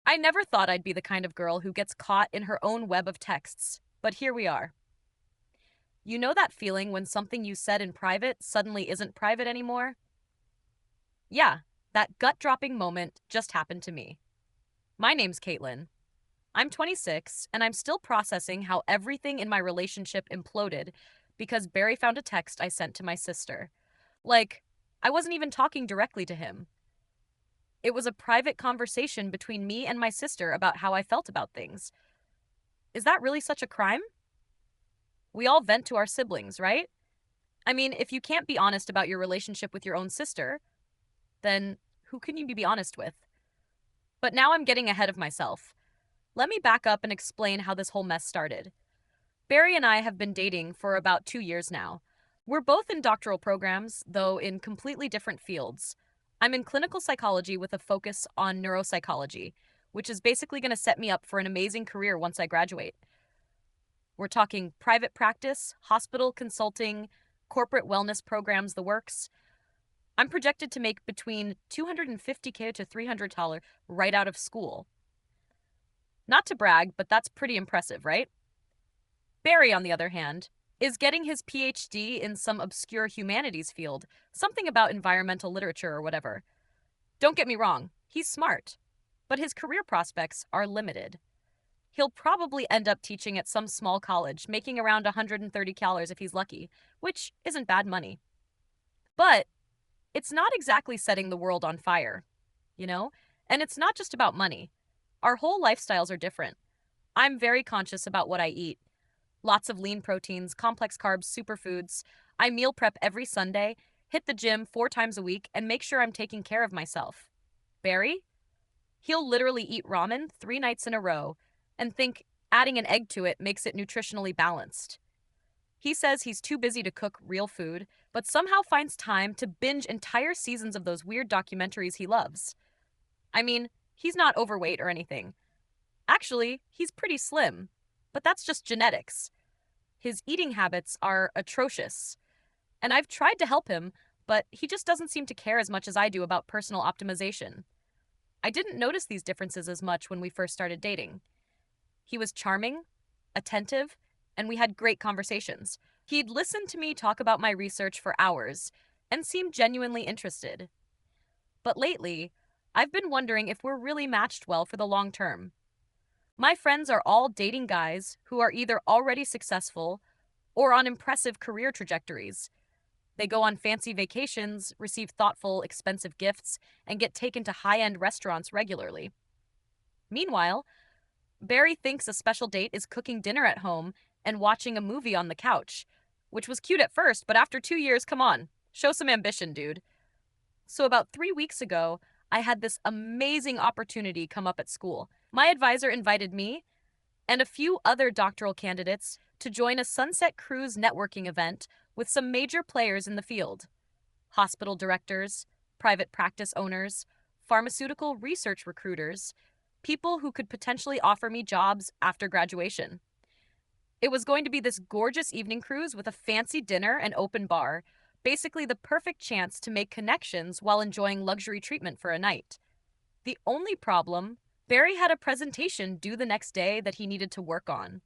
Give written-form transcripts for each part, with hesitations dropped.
I never thought I'd be the kind of girl who gets caught in her own web of texts, but here we are. You know that feeling when something you said in private suddenly isn't private anymore? Yeah, that gut dropping moment just happened to me. My name's Caitlyn. I'm 26, and I'm still processing how everything in my relationship imploded because Barry found a text I sent to my sister. Like, I wasn't even talking directly to him. It was a private conversation between me and my sister about how I felt about things. Is that really such a crime? We all vent to our siblings, right? I mean, if you can't be honest about your relationship with your own sister, then who can you be honest with? But now I'm getting ahead of myself. Let me back up and explain how this whole mess started. Barry and I have been dating for about 2 years now. We're both in doctoral programs, though in completely different fields. I'm in clinical psychology with a focus on neuropsychology, which is basically going to set me up for an amazing career once I graduate. We're talking private practice, hospital consulting, corporate wellness programs, the works. I'm projected to make between $250K to $300 right out of school. Not to brag, but that's pretty impressive, right? Barry, on the other hand, is getting his PhD in some obscure humanities field, something about environmental literature or whatever. Don't get me wrong, he's smart, but his career prospects are limited. He'll probably end up teaching at some small college, making around $130 if he's lucky, which isn't bad money. But it's not exactly setting the world on fire, you know? And it's not just about money. Our whole lifestyles are different. I'm very conscious about what I eat. Lots of lean proteins, complex carbs, superfoods. I meal prep every Sunday, hit the gym 4 times a week, and make sure I'm taking care of myself. Barry? He'll literally eat ramen 3 nights in a row and think adding an egg to it makes it nutritionally balanced. He says he's too busy to cook real food, but somehow finds time to binge entire seasons of those weird documentaries he loves. I mean, he's not overweight or anything. Actually, he's pretty slim, but that's just genetics. His eating habits are atrocious, and I've tried to help him, but he just doesn't seem to care as much as I do about personal optimization. I didn't notice these differences as much when we first started dating. He was charming, attentive, and we had great conversations. He'd listen to me talk about my research for hours and seemed genuinely interested. But lately, I've been wondering if we're really matched well for the long term. My friends are all dating guys who are either already successful or on impressive career trajectories. They go on fancy vacations, receive thoughtful, expensive gifts, and get taken to high end restaurants regularly. Meanwhile, Barry thinks a special date is cooking dinner at home and watching a movie on the couch, which was cute at first, but after 2 years, come on, show some ambition, dude. So, about 3 weeks ago, I had this amazing opportunity come up at school. My advisor invited me and a few other doctoral candidates to join a Sunset Cruise networking event with some major players in the field: hospital directors, private practice owners, pharmaceutical research recruiters, people who could potentially offer me jobs after graduation. It was going to be this gorgeous evening cruise with a fancy dinner and open bar, basically the perfect chance to make connections while enjoying luxury treatment for a night. The only problem, Barry had a presentation due the next day that he needed to work on.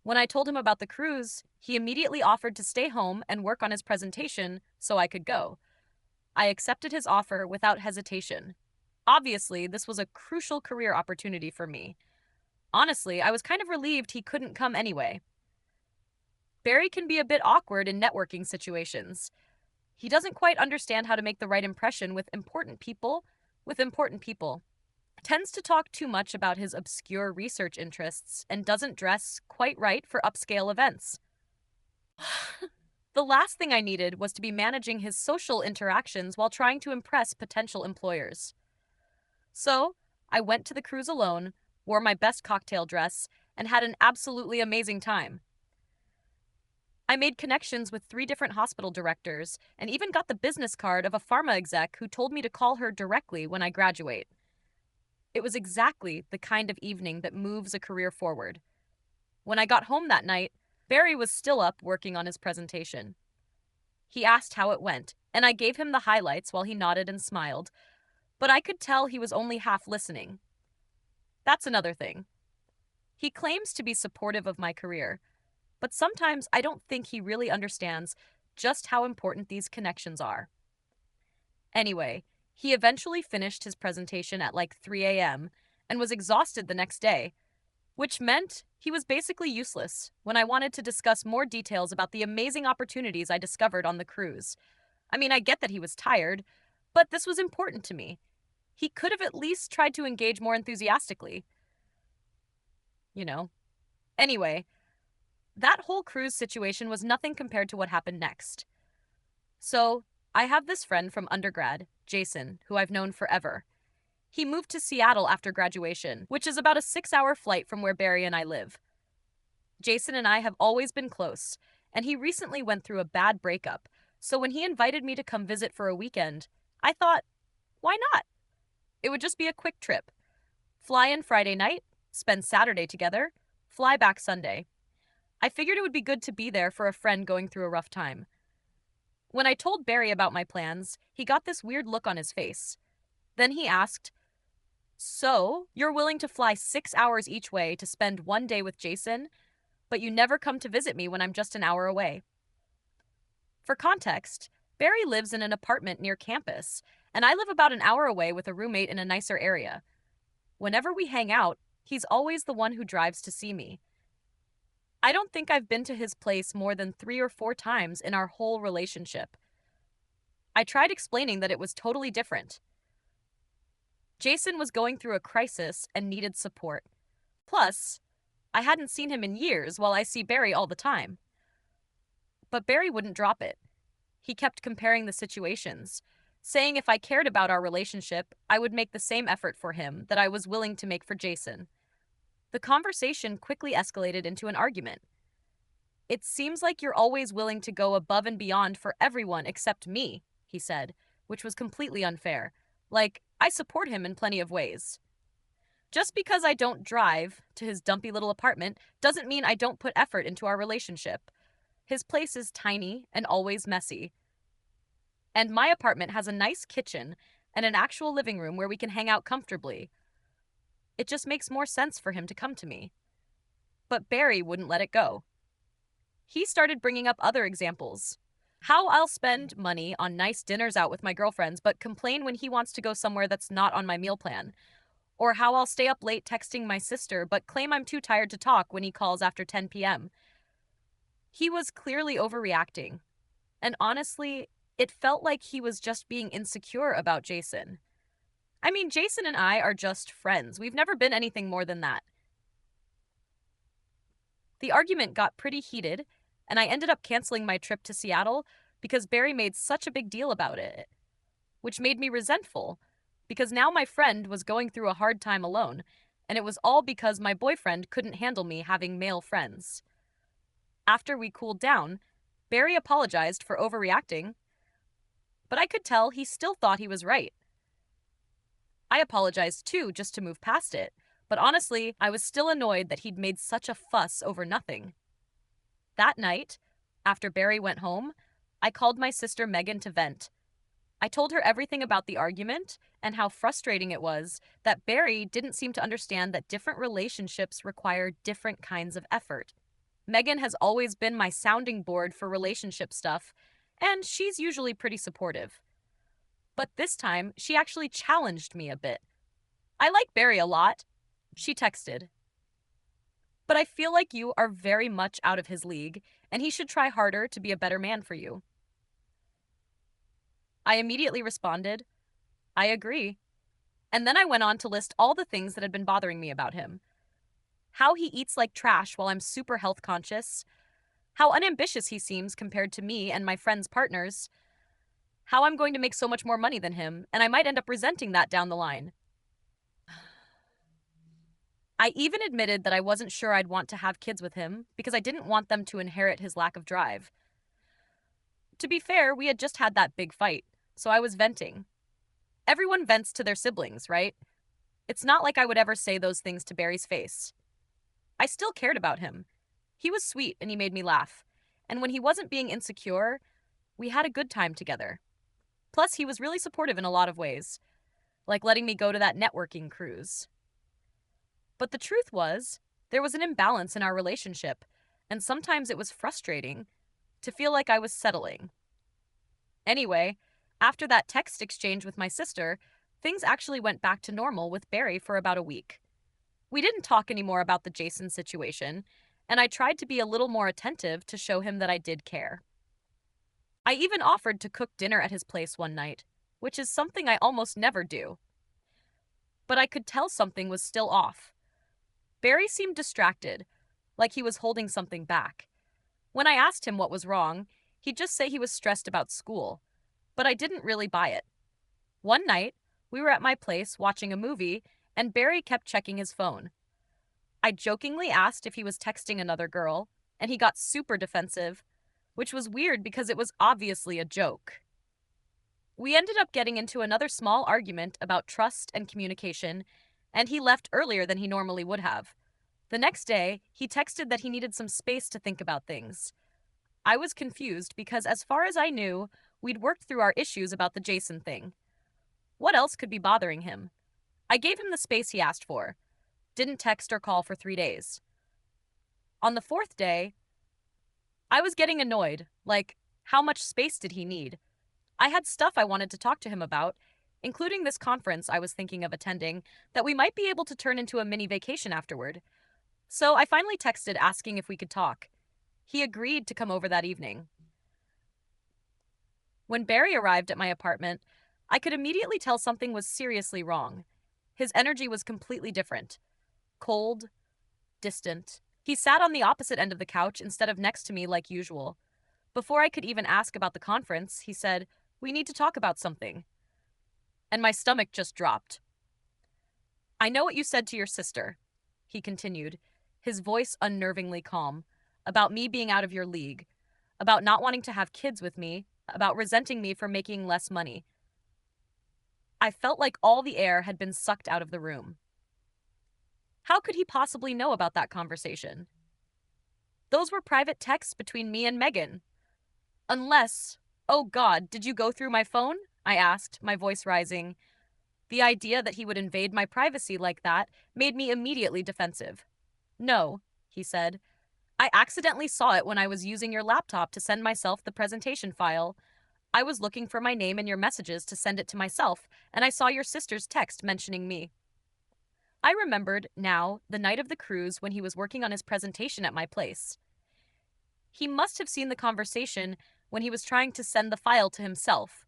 When I told him about the cruise, he immediately offered to stay home and work on his presentation so I could go. I accepted his offer without hesitation. Obviously, this was a crucial career opportunity for me. Honestly, I was kind of relieved he couldn't come anyway. Barry can be a bit awkward in networking situations. He doesn't quite understand how to make the right impression with important people. Tends to talk too much about his obscure research interests and doesn't dress quite right for upscale events. The last thing I needed was to be managing his social interactions while trying to impress potential employers. So, I went to the cruise alone, wore my best cocktail dress, and had an absolutely amazing time. I made connections with 3 different hospital directors and even got the business card of a pharma exec who told me to call her directly when I graduate. It was exactly the kind of evening that moves a career forward. When I got home that night, Barry was still up working on his presentation. He asked how it went, and I gave him the highlights while he nodded and smiled, but I could tell he was only half listening. That's another thing. He claims to be supportive of my career, but sometimes I don't think he really understands just how important these connections are. Anyway, he eventually finished his presentation at like 3 a.m. and was exhausted the next day, which meant he was basically useless when I wanted to discuss more details about the amazing opportunities I discovered on the cruise. I mean, I get that he was tired, but this was important to me. He could have at least tried to engage more enthusiastically, you know. Anyway, that whole cruise situation was nothing compared to what happened next. So, I have this friend from undergrad, Jason, who I've known forever. He moved to Seattle after graduation, which is about a 6 hour flight from where Barry and I live. Jason and I have always been close, and he recently went through a bad breakup. So when he invited me to come visit for a weekend, I thought, why not? It would just be a quick trip. Fly in Friday night, spend Saturday together, fly back Sunday. I figured it would be good to be there for a friend going through a rough time. When I told Barry about my plans, he got this weird look on his face. Then he asked, so, you're willing to fly 6 hours each way to spend one day with Jason, but you never come to visit me when I'm just an hour away? For context, Barry lives in an apartment near campus, and I live about an hour away with a roommate in a nicer area. Whenever we hang out, he's always the one who drives to see me. I don't think I've been to his place more than 3 or 4 times in our whole relationship. I tried explaining that it was totally different. Jason was going through a crisis and needed support. Plus, I hadn't seen him in years while I see Barry all the time. But Barry wouldn't drop it. He kept comparing the situations, saying if I cared about our relationship, I would make the same effort for him that I was willing to make for Jason. The conversation quickly escalated into an argument. It seems like you're always willing to go above and beyond for everyone except me, he said, which was completely unfair. Like, I support him in plenty of ways. Just because I don't drive to his dumpy little apartment doesn't mean I don't put effort into our relationship. His place is tiny and always messy. And my apartment has a nice kitchen and an actual living room where we can hang out comfortably. It just makes more sense for him to come to me. But Barry wouldn't let it go. He started bringing up other examples. How I'll spend money on nice dinners out with my girlfriends, but complain when he wants to go somewhere that's not on my meal plan. Or how I'll stay up late texting my sister, but claim I'm too tired to talk when he calls after 10 p.m. He was clearly overreacting. And honestly, it felt like he was just being insecure about Jason. I mean, Jason and I are just friends. We've never been anything more than that. The argument got pretty heated, and I ended up canceling my trip to Seattle because Barry made such a big deal about it, which made me resentful because now my friend was going through a hard time alone, and it was all because my boyfriend couldn't handle me having male friends. After we cooled down, Barry apologized for overreacting, but I could tell he still thought he was right. I apologized too, just to move past it, but honestly, I was still annoyed that he'd made such a fuss over nothing. That night, after Barry went home, I called my sister Megan to vent. I told her everything about the argument and how frustrating it was that Barry didn't seem to understand that different relationships require different kinds of effort. Megan has always been my sounding board for relationship stuff, and she's usually pretty supportive. But this time, she actually challenged me a bit. I like Barry a lot, she texted. But I feel like you are very much out of his league, and he should try harder to be a better man for you. I immediately responded, I agree. And then I went on to list all the things that had been bothering me about him. How he eats like trash while I'm super health conscious. How unambitious he seems compared to me and my friends' partners. How I'm going to make so much more money than him, and I might end up resenting that down the line. I even admitted that I wasn't sure I'd want to have kids with him because I didn't want them to inherit his lack of drive. To be fair, we had just had that big fight, so I was venting. Everyone vents to their siblings, right? It's not like I would ever say those things to Barry's face. I still cared about him. He was sweet and he made me laugh. And when he wasn't being insecure, we had a good time together. Plus, he was really supportive in a lot of ways, like letting me go to that networking cruise. But the truth was, there was an imbalance in our relationship, and sometimes it was frustrating to feel like I was settling. Anyway, after that text exchange with my sister, things actually went back to normal with Barry for about a week. We didn't talk anymore about the Jason situation, and I tried to be a little more attentive to show him that I did care. I even offered to cook dinner at his place one night, which is something I almost never do. But I could tell something was still off. Barry seemed distracted, like he was holding something back. When I asked him what was wrong, he'd just say he was stressed about school, but I didn't really buy it. One night, we were at my place watching a movie, and Barry kept checking his phone. I jokingly asked if he was texting another girl, and he got super defensive, which was weird because it was obviously a joke. We ended up getting into another small argument about trust and communication, and he left earlier than he normally would have. The next day, he texted that he needed some space to think about things. I was confused because, as far as I knew, we'd worked through our issues about the Jason thing. What else could be bothering him? I gave him the space he asked for. Didn't text or call for 3 days. On the fourth day, I was getting annoyed. Like, how much space did he need? I had stuff I wanted to talk to him about, including this conference I was thinking of attending that we might be able to turn into a mini vacation afterward. So I finally texted asking if we could talk. He agreed to come over that evening. When Barry arrived at my apartment, I could immediately tell something was seriously wrong. His energy was completely different. Cold, distant. He sat on the opposite end of the couch instead of next to me like usual. Before I could even ask about the conference, he said, "We need to talk about something." And my stomach just dropped. "I know what you said to your sister," he continued, his voice unnervingly calm, "about me being out of your league, about not wanting to have kids with me, about resenting me for making less money." I felt like all the air had been sucked out of the room. How could he possibly know about that conversation? Those were private texts between me and Megan. Unless, oh God, did you go through my phone? I asked, my voice rising. The idea that he would invade my privacy like that made me immediately defensive. "No," he said. "I accidentally saw it when I was using your laptop to send myself the presentation file. I was looking for my name in your messages to send it to myself, and I saw your sister's text mentioning me." I remembered, now, the night of the cruise when he was working on his presentation at my place. He must have seen the conversation when he was trying to send the file to himself,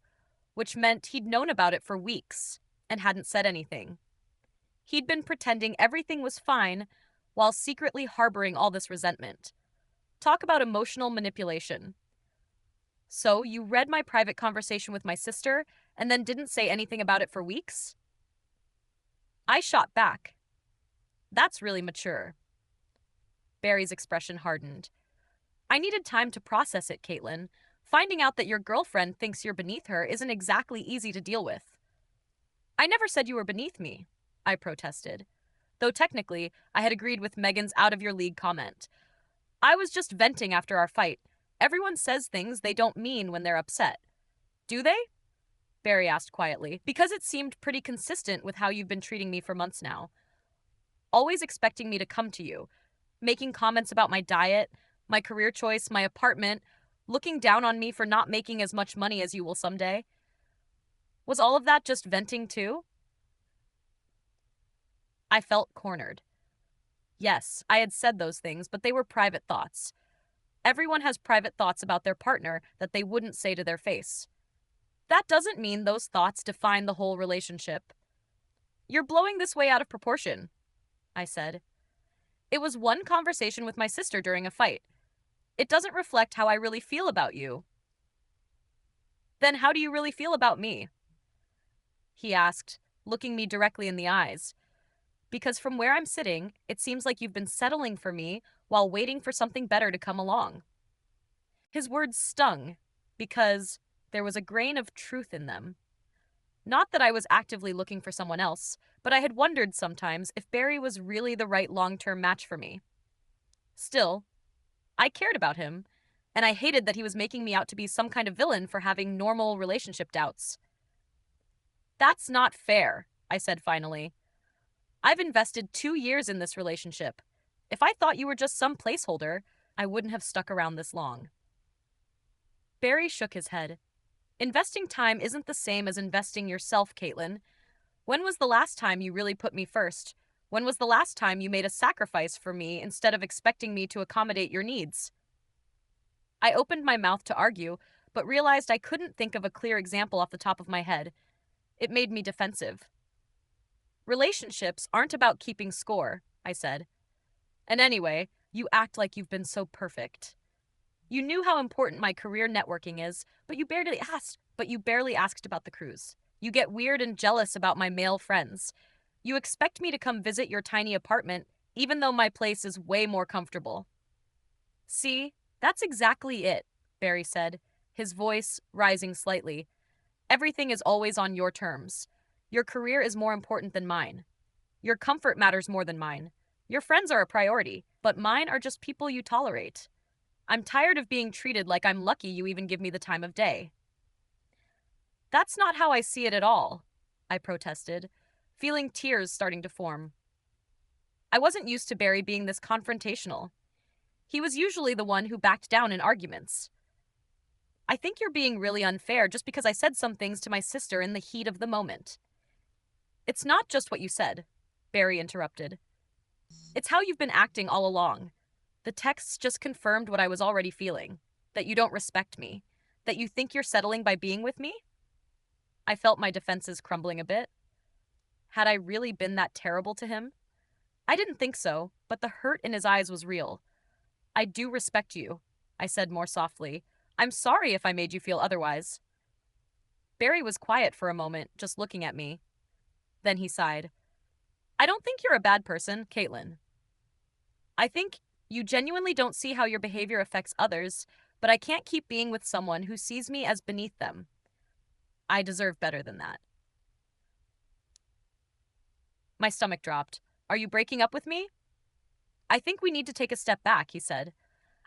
which meant he'd known about it for weeks and hadn't said anything. He'd been pretending everything was fine while secretly harboring all this resentment. Talk about emotional manipulation. "So, you read my private conversation with my sister and then didn't say anything about it for weeks?" I shot back. "That's really mature." Barry's expression hardened. "I needed time to process it, Caitlyn. Finding out that your girlfriend thinks you're beneath her isn't exactly easy to deal with." "I never said you were beneath me," I protested. Though technically, I had agreed with Megan's out-of-your-league comment. "I was just venting after our fight. Everyone says things they don't mean when they're upset." "Do they?" Barry asked quietly, "because it seemed pretty consistent with how you've been treating me for months now. Always expecting me to come to you, making comments about my diet, my career choice, my apartment, looking down on me for not making as much money as you will someday. Was all of that just venting too?" I felt cornered. Yes, I had said those things, but they were private thoughts. Everyone has private thoughts about their partner that they wouldn't say to their face. That doesn't mean those thoughts define the whole relationship. "You're blowing this way out of proportion," I said. "It was one conversation with my sister during a fight. It doesn't reflect how I really feel about you." "Then how do you really feel about me?" he asked, looking me directly in the eyes. "Because from where I'm sitting, it seems like you've been settling for me while waiting for something better to come along." His words stung because there was a grain of truth in them. Not that I was actively looking for someone else, but I had wondered sometimes if Barry was really the right long-term match for me. Still, I cared about him, and I hated that he was making me out to be some kind of villain for having normal relationship doubts. "That's not fair," I said finally. I've invested 2 years in this relationship. If I thought you were just some placeholder, I wouldn't have stuck around this long. Barry shook his head. Investing time isn't the same as investing yourself, Caitlyn. When was the last time you really put me first? When was the last time you made a sacrifice for me instead of expecting me to accommodate your needs? I opened my mouth to argue, but realized I couldn't think of a clear example off the top of my head. It made me defensive. Relationships aren't about keeping score, I said. And anyway, you act like you've been so perfect. You knew how important my career networking is, but you barely asked about the cruise. You get weird and jealous about my male friends. You expect me to come visit your tiny apartment, even though my place is way more comfortable. See, that's exactly it, Barry said, his voice rising slightly. Everything is always on your terms. Your career is more important than mine. Your comfort matters more than mine. Your friends are a priority, but mine are just people you tolerate. I'm tired of being treated like I'm lucky you even give me the time of day. That's not how I see it at all, I protested, feeling tears starting to form. I wasn't used to Barry being this confrontational. He was usually the one who backed down in arguments. I think you're being really unfair just because I said some things to my sister in the heat of the moment. It's not just what you said, Barry interrupted. It's how you've been acting all along. The texts just confirmed what I was already feeling, that you don't respect me, that you think you're settling by being with me. I felt my defenses crumbling a bit. Had I really been that terrible to him? I didn't think so, but the hurt in his eyes was real. I do respect you, I said more softly. I'm sorry if I made you feel otherwise. Barry was quiet for a moment, just looking at me. Then he sighed. I don't think you're a bad person, Caitlyn. I think you genuinely don't see how your behavior affects others, but I can't keep being with someone who sees me as beneath them. I deserve better than that. My stomach dropped. Are you breaking up with me? I think we need to take a step back, he said.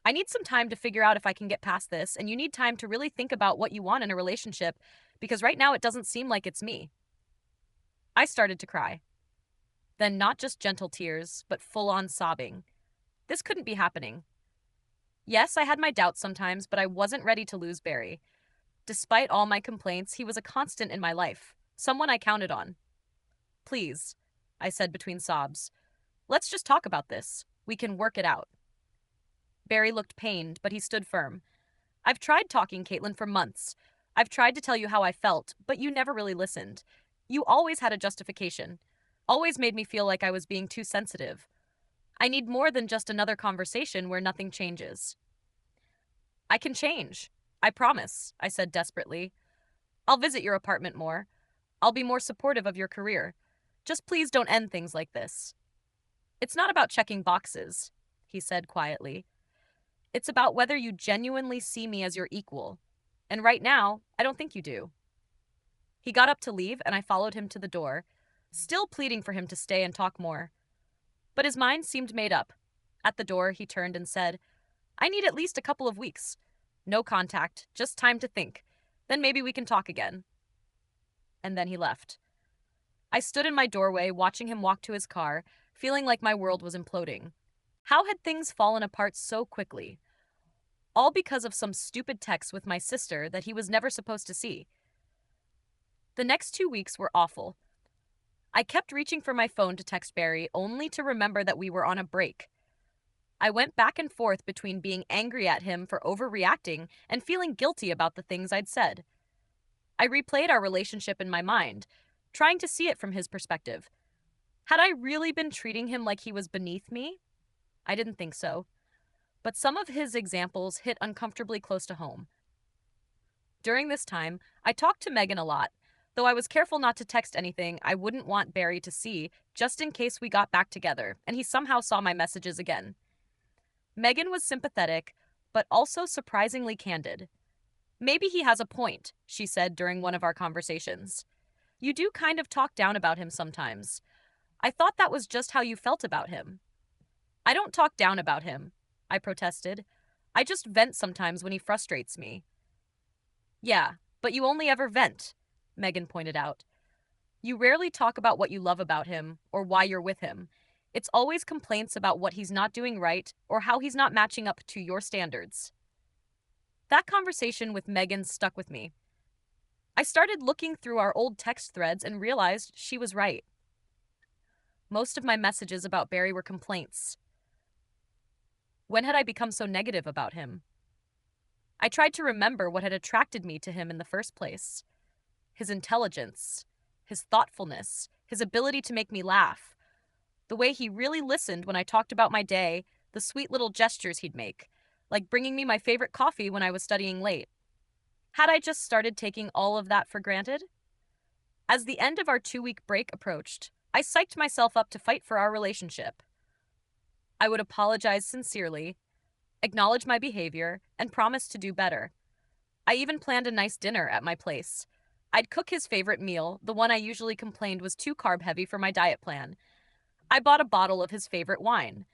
I need some time to figure out if I can get past this, and you need time to really think about what you want in a relationship, because right now it doesn't seem like it's me. I started to cry. Then not just gentle tears, but full-on sobbing. This couldn't be happening. Yes, I had my doubts sometimes, but I wasn't ready to lose Barry. Despite all my complaints, he was a constant in my life, someone I counted on. Please, I said between sobs. Let's just talk about this. We can work it out. Barry looked pained, but he stood firm. I've tried talking, Caitlyn, for months. I've tried to tell you how I felt, but you never really listened. You always had a justification. Always made me feel like I was being too sensitive. I need more than just another conversation where nothing changes. I can change. I promise, I said desperately. I'll visit your apartment more. I'll be more supportive of your career. Just please don't end things like this. It's not about checking boxes, he said quietly. It's about whether you genuinely see me as your equal. And right now, I don't think you do. He got up to leave, and I followed him to the door, still pleading for him to stay and talk more. But his mind seemed made up. At the door, he turned and said, I need at least a couple of weeks. No contact, just time to think. Then maybe we can talk again. And then he left. I stood in my doorway, watching him walk to his car, feeling like my world was imploding. How had things fallen apart so quickly? All because of some stupid text with my sister that he was never supposed to see. The next 2 weeks were awful. I kept reaching for my phone to text Barry, only to remember that we were on a break. I went back and forth between being angry at him for overreacting and feeling guilty about the things I'd said. I replayed our relationship in my mind, trying to see it from his perspective. Had I really been treating him like he was beneath me? I didn't think so. But some of his examples hit uncomfortably close to home. During this time, I talked to Megan a lot, though I was careful not to text anything I wouldn't want Barry to see, just in case we got back together and he somehow saw my messages again. Megan was sympathetic, but also surprisingly candid. Maybe he has a point, she said during one of our conversations. You do kind of talk down about him sometimes. I thought that was just how you felt about him. I don't talk down about him, I protested. I just vent sometimes when he frustrates me. Yeah, but you only ever vent, Megan pointed out. You rarely talk about what you love about him or why you're with him. It's always complaints about what he's not doing right or how he's not matching up to your standards. That conversation with Megan stuck with me. I started looking through our old text threads and realized she was right. Most of my messages about Barry were complaints. When had I become so negative about him? I tried to remember what had attracted me to him in the first place: his intelligence, his thoughtfulness, his ability to make me laugh, the way he really listened when I talked about my day, the sweet little gestures he'd make, like bringing me my favorite coffee when I was studying late. Had I just started taking all of that for granted? As the end of our 2 week break approached, I psyched myself up to fight for our relationship. I would apologize sincerely, acknowledge my behavior, and promise to do better. I even planned a nice dinner at my place. I'd cook his favorite meal, the one I usually complained was too carb heavy for my diet plan. I bought a bottle of his favorite wine.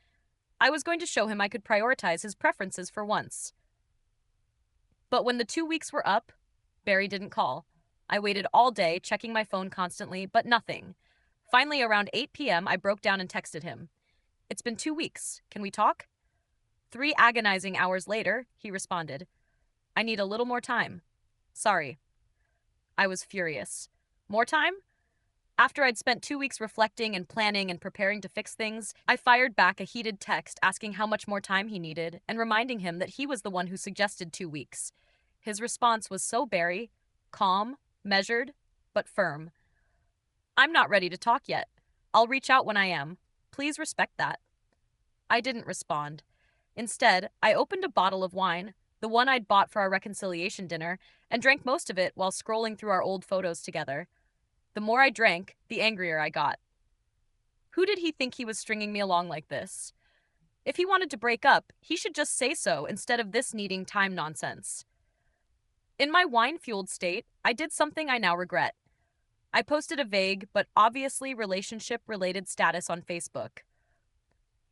I was going to show him I could prioritize his preferences for once. But when the 2 weeks were up, Barry didn't call. I waited all day, checking my phone constantly, but nothing. Finally, around 8 p.m., I broke down and texted him. "It's been 2 weeks. Can we talk?" 3 agonizing hours later, he responded, "I need a little more time. Sorry." I was furious. More time? After I'd spent 2 weeks reflecting and planning and preparing to fix things, I fired back a heated text asking how much more time he needed and reminding him that he was the one who suggested 2 weeks. His response was so Barry, calm, measured, but firm. "I'm not ready to talk yet. I'll reach out when I am. Please respect that." I didn't respond. Instead, I opened a bottle of wine, the one I'd bought for our reconciliation dinner, and drank most of it while scrolling through our old photos together. The more I drank, the angrier I got. Who did he think he was stringing me along like this? If he wanted to break up, he should just say so instead of this needing time nonsense. In my wine-fueled state, I did something I now regret. I posted a vague but obviously relationship-related status on Facebook.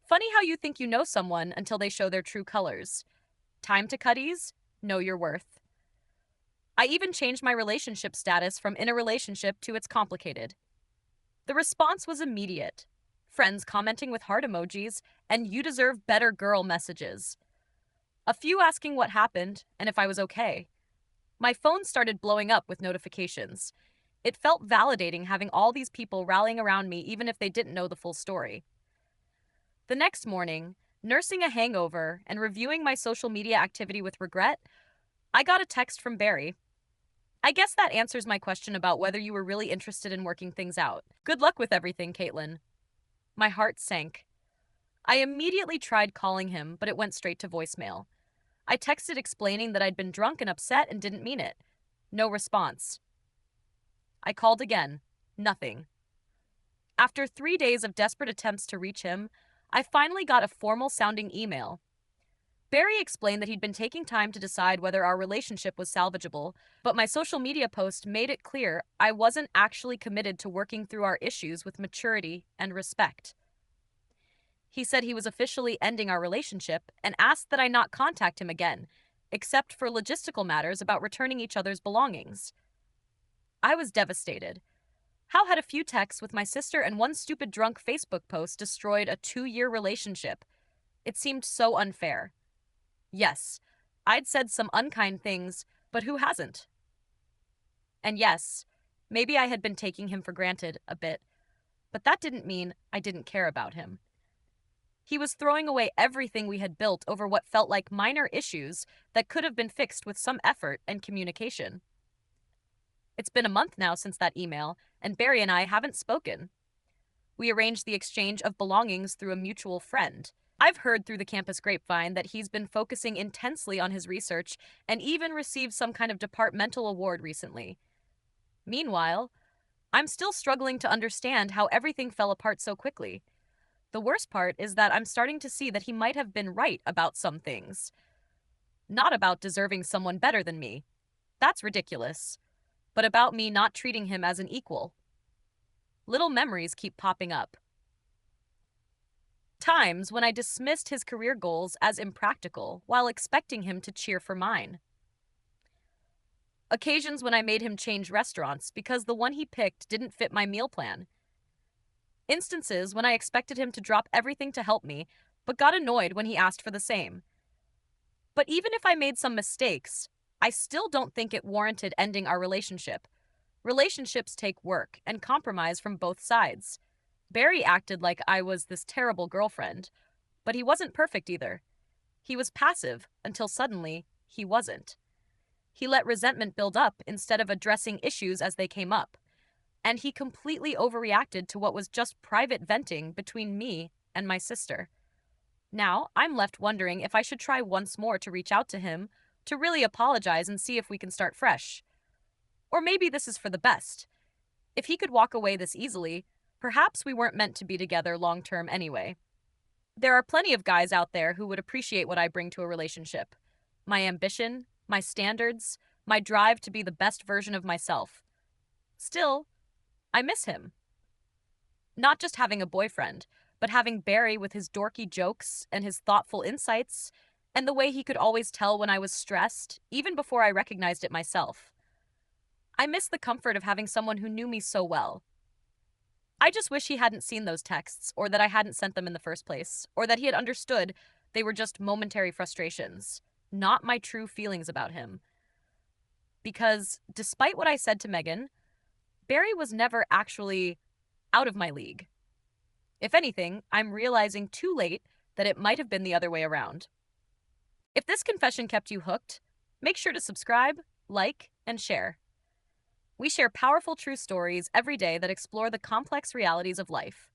Funny how you think you know someone until they show their true colors. Time to cutties? Know your worth. I even changed my relationship status from in a relationship to it's complicated. The response was immediate. Friends commenting with heart emojis and "you deserve better girl" messages. A few asking what happened and if I was okay. My phone started blowing up with notifications. It felt validating having all these people rallying around me even if they didn't know the full story. The next morning, nursing a hangover and reviewing my social media activity with regret, I got a text from Barry. "I guess that answers my question about whether you were really interested in working things out. Good luck with everything, Caitlyn." My heart sank. I immediately tried calling him, but it went straight to voicemail. I texted explaining that I'd been drunk and upset and didn't mean it. No response. I called again. Nothing. After 3 days of desperate attempts to reach him, I finally got a formal-sounding email. Barry explained that he'd been taking time to decide whether our relationship was salvageable, but my social media post made it clear I wasn't actually committed to working through our issues with maturity and respect. He said he was officially ending our relationship and asked that I not contact him again, except for logistical matters about returning each other's belongings. I was devastated. How had a few texts with my sister and one stupid drunk Facebook post destroyed a 2-year relationship? It seemed so unfair. Yes, I'd said some unkind things, but who hasn't? And yes, maybe I had been taking him for granted a bit, but that didn't mean I didn't care about him. He was throwing away everything we had built over what felt like minor issues that could have been fixed with some effort and communication. It's been a month now since that email, and Barry and I haven't spoken. We arranged the exchange of belongings through a mutual friend. I've heard through the campus grapevine that he's been focusing intensely on his research and even received some kind of departmental award recently. Meanwhile, I'm still struggling to understand how everything fell apart so quickly. The worst part is that I'm starting to see that he might have been right about some things. Not about deserving someone better than me. That's ridiculous. But about me not treating him as an equal. Little memories keep popping up. Times when I dismissed his career goals as impractical while expecting him to cheer for mine. Occasions when I made him change restaurants because the one he picked didn't fit my meal plan. Instances when I expected him to drop everything to help me, but got annoyed when he asked for the same. But even if I made some mistakes, I still don't think it warranted ending our relationship. Relationships take work and compromise from both sides. Barry acted like I was this terrible girlfriend, but he wasn't perfect either. He was passive until suddenly he wasn't. He let resentment build up instead of addressing issues as they came up. And he completely overreacted to what was just private venting between me and my sister. Now, I'm left wondering if I should try once more to reach out to him, to really apologize and see if we can start fresh. Or maybe this is for the best. If he could walk away this easily, perhaps we weren't meant to be together long term anyway. There are plenty of guys out there who would appreciate what I bring to a relationship: my ambition, my standards, my drive to be the best version of myself. Still, I miss him. Not just having a boyfriend, but having Barry with his dorky jokes and his thoughtful insights, and the way he could always tell when I was stressed, even before I recognized it myself. I miss the comfort of having someone who knew me so well. I just wish he hadn't seen those texts, or that I hadn't sent them in the first place, or that he had understood they were just momentary frustrations, not my true feelings about him. Because despite what I said to Megan, Barry was never actually out of my league. If anything, I'm realizing too late that it might have been the other way around. If this confession kept you hooked, make sure to subscribe, like, and share. We share powerful true stories every day that explore the complex realities of life.